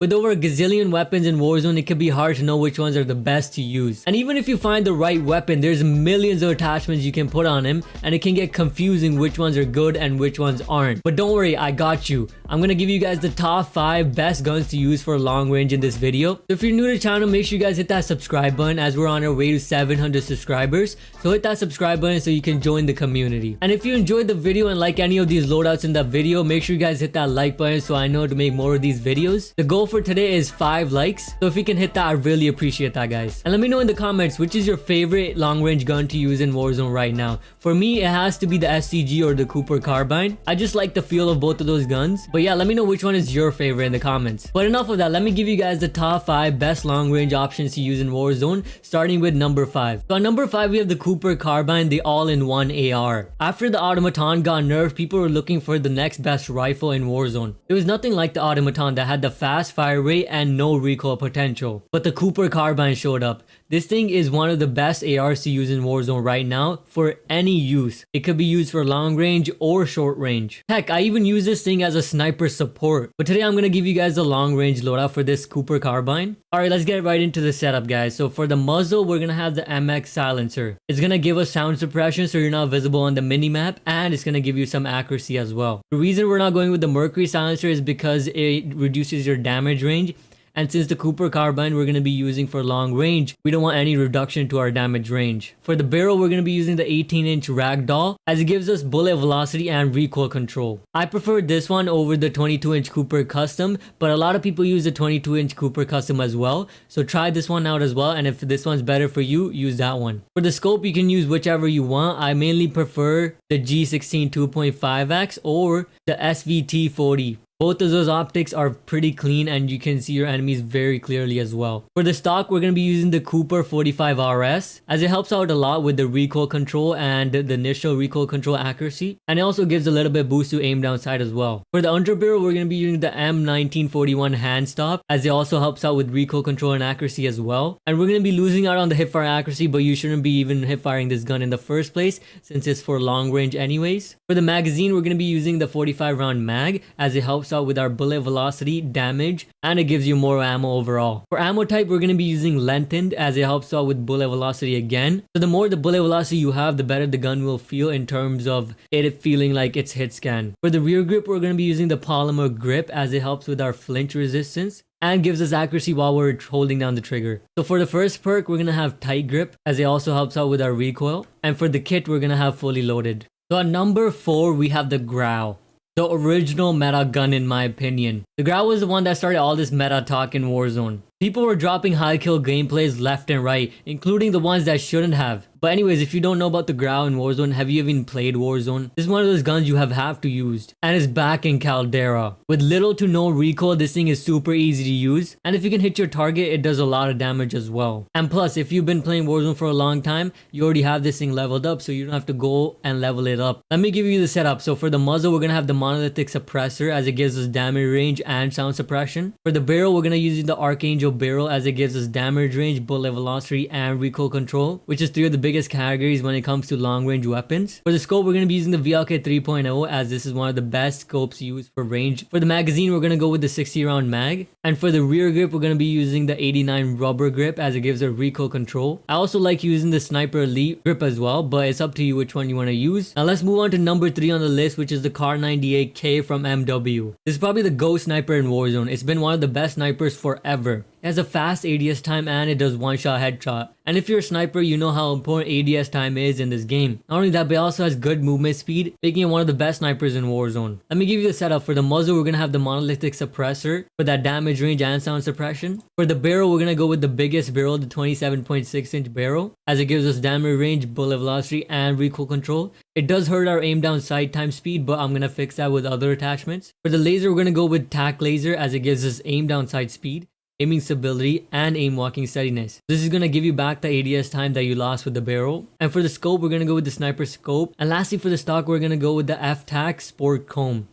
With over a gazillion weapons in Warzone, it can be hard to know which ones are the best to use. And even if you find the right weapon, there's millions of attachments you can put on him, and it can get confusing which ones are good and which ones aren't. But don't worry, I got you. I'm gonna give you guys the top 5 best guns to use for long range in this video. So if you're new to the channel, make sure you guys hit that subscribe button, as we're on our way to 700 subscribers. So hit that subscribe button so you can join the community. And if you enjoyed the video and like any of these loadouts in that video, make sure you guys hit that like button so I know to make more of these videos. The goal for today is 5 likes, so if you can hit that, I really appreciate that, guys. And let me know in the comments which is your favorite long range gun to use in Warzone right now. For me, it has to be the SCG or the Cooper Carbine. I just like the feel of both of those guns. But yeah, let me know which one is your favorite in the comments. But enough of that, let me give you guys the top 5 best long range options to use in Warzone, starting with number 5. So on number 5, we have the Cooper Carbine, the all-in-one AR. After the Automaton got nerfed, people were looking for the next best rifle in Warzone. There was nothing like the Automaton that had the fast fire rate and no recoil potential. But the Cooper Carbine showed up. This thing is one of the best ARs to use in Warzone right now for any use. It could be used for long range or short range. Heck, I even use this thing as a sniper support. But today I'm going to give you guys the long range loadout for this Cooper Carbine. Alright, let's get right into the setup, guys. So for the muzzle, we're going to have the MX silencer. It's going to give us sound suppression so you're not visible on the minimap, and it's going to give you some accuracy as well. The reason we're not going with the Mercury silencer is because it reduces your damage range. And since the Cooper Carbine we're going to be using for long range, we don't want any reduction to our damage range. For the barrel, we're going to be using the 18-inch ragdoll, as it gives us bullet velocity and recoil control. I prefer this one over the 22-inch Cooper Custom, but a lot of people use the 22-inch Cooper Custom as well. So try this one out as well, and if this one's better for you, use that one. For the scope, you can use whichever you want. I mainly prefer the G16 2.5x or the SVT 40. Both of those optics are pretty clean and you can see your enemies very clearly as well. For the stock, we're going to be using the Cooper 45 RS, as it helps out a lot with the recoil control and the initial recoil control accuracy. And it also gives a little bit boost to aim down sight as well. For the underbarrel, we're going to be using the M1941 hand stop, as it also helps out with recoil control and accuracy as well. And we're going to be losing out on the hipfire accuracy, but you shouldn't be even hipfiring this gun in the first place since it's for long range anyways. For the magazine, we're going to be using the 45 round mag, as it helps out with our bullet velocity, damage, and it gives you more ammo overall. For ammo type, we're going to be using lengthened, as it helps out with bullet velocity again. So the more the bullet velocity you have, the better the gun will feel in terms of it feeling like it's hit scan. For the rear grip, we're going to be using the polymer grip, as it helps with our flinch resistance and gives us accuracy while we're holding down the trigger. So for the first perk, we're going to have tight grip, as it also helps out with our recoil. And for the kit, we're going to have fully loaded. So at number 4, we have the Grau. The original meta gun, in my opinion. The Grau was the one that started all this meta talk in Warzone. People were dropping high kill gameplays left and right, including the ones that shouldn't have. But anyways, if you don't know about the Grau in Warzone, have you even played Warzone? This is one of those guns you have to use. And it's back in Caldera. With little to no recoil, this thing is super easy to use. And if you can hit your target, it does a lot of damage as well. And plus, if you've been playing Warzone for a long time, you already have this thing leveled up, so you don't have to go and level it up. Let me give you the setup. So for the muzzle, we're going to have the monolithic suppressor, as it gives us damage range and sound suppression. For the barrel, we're going to use the Archangel barrel, as it gives us damage range, bullet velocity, and recoil control, which is 3 of the biggest categories when it comes to long range weapons. For the scope, we're going to be using the VLK 3.0, as this is one of the best scopes used for range. For the magazine, we're going to go with the 60 round mag. And for the rear grip, we're going to be using the 89 rubber grip, as it gives a recoil control. I also like using the Sniper Elite grip as well, but it's up to you which one you want to use. Now let's move on to number 3 on the list, which is the Car 98K from MW. This is probably the GO sniper in Warzone. It's been one of the best snipers forever. It has a fast ADS time and it does one-shot headshot. And if you're a sniper, you know how important ADS time is in this game. Not only that, but it also has good movement speed, making it one of the best snipers in Warzone. Let me give you the setup. For the muzzle, we're going to have the monolithic suppressor for that damage range and sound suppression. For the barrel, we're going to go with the biggest barrel, the 27.6-inch barrel, as it gives us damage range, bullet velocity, and recoil control. It does hurt our aim down sight time speed, but I'm going to fix that with other attachments. For the laser, we're going to go with tac laser, as it gives us aim down sight speed, aiming stability, and aim walking steadiness. This is going to give you back the ADS time that you lost with the barrel. And for the scope, we're going to go with the sniper scope. And lastly, for the stock, we're going to go with the F-Tac Sport Comb.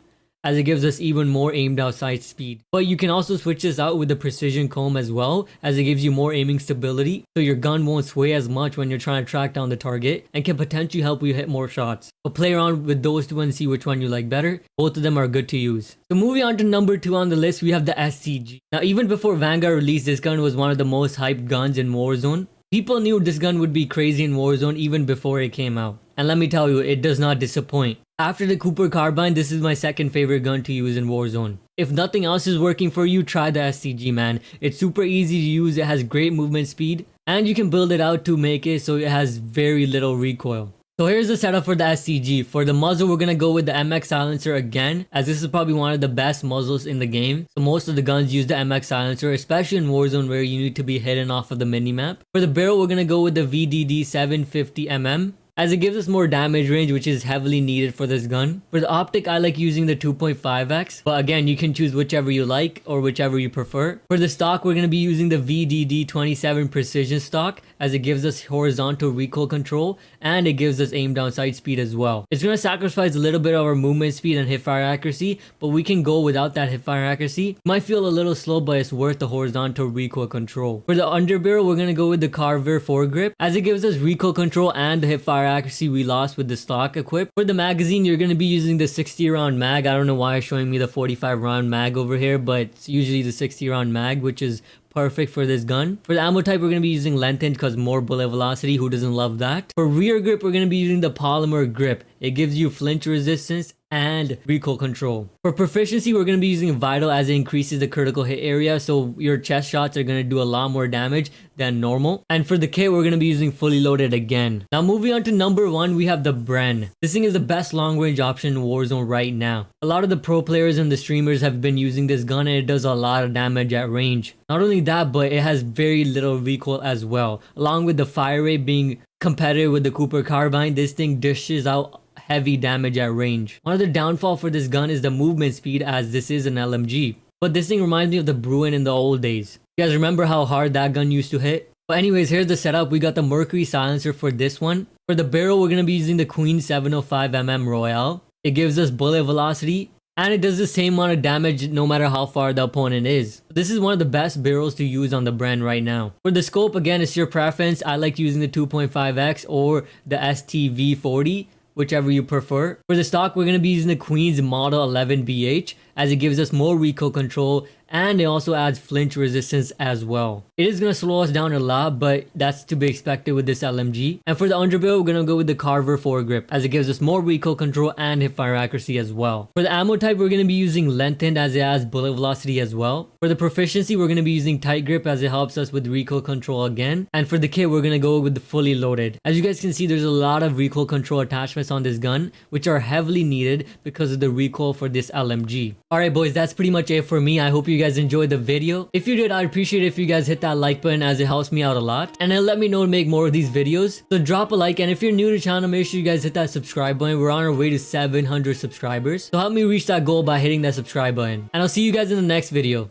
as it gives us even more aim down sight speed. But you can also switch this out with the precision comb as well, as it gives you more aiming stability, so your gun won't sway as much when you're trying to track down the target and can potentially help you hit more shots. But play around with those two and see which one you like better. Both of them are good to use. So moving on to number 2 on the list, we have the SCG. Now even before Vanguard released, this gun was one of the most hyped guns in Warzone. People knew this gun would be crazy in Warzone even before it came out. And let me tell you, it does not disappoint. After the Cooper Carbine, this is my second favorite gun to use in Warzone. If nothing else is working for you, try the SCG, man. It's super easy to use, it has great movement speed, and you can build it out to make it so it has very little recoil. So here's the setup for the SCG. For the muzzle, we're gonna go with the MX silencer again, as this is probably one of the best muzzles in the game. So most of the guns use the MX silencer, especially in Warzone where you need to be hidden off of the minimap. For the barrel, we're gonna go with the VDD 750mm, as it gives us more damage range, which is heavily needed for this gun. For the optic, I like using the 2.5x, but again, you can choose whichever you like or whichever you prefer. For the stock, we're going to be using the VDD 27 precision stock, as it gives us horizontal recoil control and it gives us aim down sight speed as well. It's going to sacrifice a little bit of our movement speed and hip fire accuracy, but we can go without that hip fire accuracy. Might feel a little slow, but it's worth the horizontal recoil control. For the underbarrel, we're going to go with the Caldera foregrip, as it gives us recoil control and the hip fire accuracy we lost with the stock equipped. For the magazine, you're going to be using the 60 round mag. I don't know why it's showing me the 45 round mag over here, but it's usually the 60 round mag, which is perfect for this gun. For the ammo type, we're going to be using lengthened because more bullet velocity. Who doesn't love that? For rear grip, we're going to be using the polymer grip. It gives you flinch resistance and recoil control. For proficiency, we're going to be using Vital, as it increases the critical hit area, so your chest shots are going to do a lot more damage than normal. And for the kit, we're going to be using fully loaded again. Now moving on to number 1, we have the Bren. This thing is the best long range option in Warzone right now. A lot of the pro players and the streamers have been using this gun, and it does a lot of damage at range. Not only that, but it has very little recoil as well. Along with the fire rate being competitive with the Cooper Carbine, this thing dishes out heavy damage at range. One of the downfall for this gun is the movement speed, as this is an LMG. But this thing reminds me of the Bruin in the old days. You guys remember how hard that gun used to hit? But anyways, here's the setup. We got the Mercury silencer for this one. For the barrel, we're going to be using the Queen 705mm Royale. It gives us bullet velocity, and it does the same amount of damage no matter how far the opponent is. This is one of the best barrels to use on the Bren right now. For the scope, again, it's your preference. I like using the 2.5x or the STV40, whichever you prefer. For the stock, we're going to be using the Queen's Model 11BH, as it gives us more recoil control and it also adds flinch resistance as well. It is going to slow us down a lot, but that's to be expected with this LMG. And for the underbarrel, we're going to go with the Caldera foregrip, as it gives us more recoil control and hip fire accuracy as well. For the ammo type, we're going to be using lengthened, as it has bullet velocity as well. For the proficiency, we're going to be using tight grip, as it helps us with recoil control again. And for the kit, we're going to go with the fully loaded. As you guys can see, there's a lot of recoil control attachments on this gun, which are heavily needed because of the recoil for this LMG. Alright boys, that's pretty much it for me. I hope you guys enjoyed the video. If you did, I'd appreciate it if you guys hit that like button, as it helps me out a lot. And it'll let me know to make more of these videos. So drop a like, and if you're new to the channel, make sure you guys hit that subscribe button. We're on our way to 700 subscribers. So help me reach that goal by hitting that subscribe button. And I'll see you guys in the next video.